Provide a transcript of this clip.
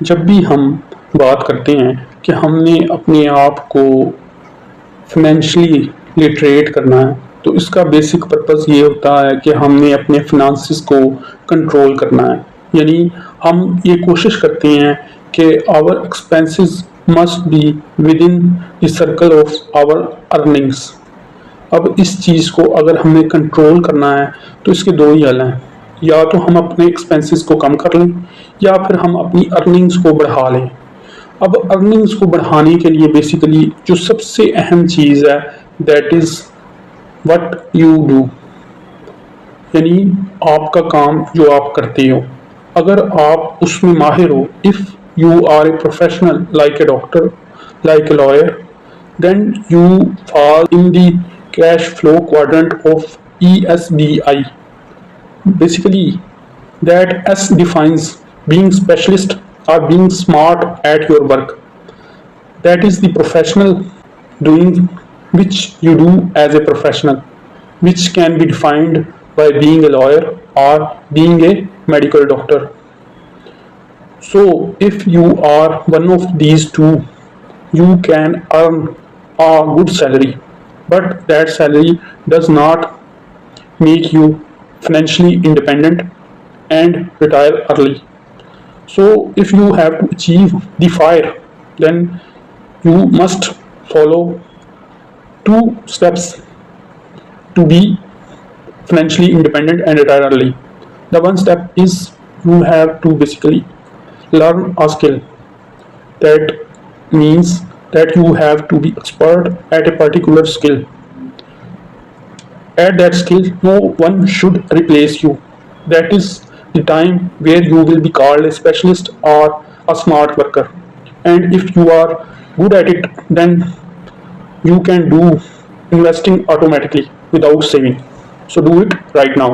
जब भी हम बात करते हैं कि हमने अपने आप को फाइनेंशियली लिटरेट करना है, तो इसका बेसिक पर्पस ये होता है कि हमने अपने फिनांसिस को कंट्रोल करना है। यानी हम ये कोशिश करते हैं कि our expenses must be within the circle of our earnings. अब इस चीज़ को अगर हमें कंट्रोल करना है तो इसके दो ही हल हैं, या तो हम अपने एक्सपेंसेस को कम कर लें या फिर हम अपनी अर्निंग्स को बढ़ा लें। अब अर्निंग्स को बढ़ाने के लिए बेसिकली जो सबसे अहम चीज़ है that is what you do, यानी आपका काम जो आप करते हो, अगर आप उसमें माहिर हो, if you are a professional like a doctor, like a lawyer, then you fall in the cash flow quadrant of ESBI. Basically, that S defines being specialist or being smart at your work. That is the professional doing which you do as a professional, which can be defined by being a lawyer or being a medical doctor. So, if you are one of these two, you can earn a good salary, but that salary does not make you financially independent and retire early. So if you have to achieve the fire, then you must follow two steps to be financially independent and retire early. The one step is you have to basically learn a skill. That means that you have to be expert at a particular skill. At that skill, no one should replace you. That is the time where you will be called a specialist or a smart worker. And if you are good at it, then you can do investing automatically without saving. So do it right now.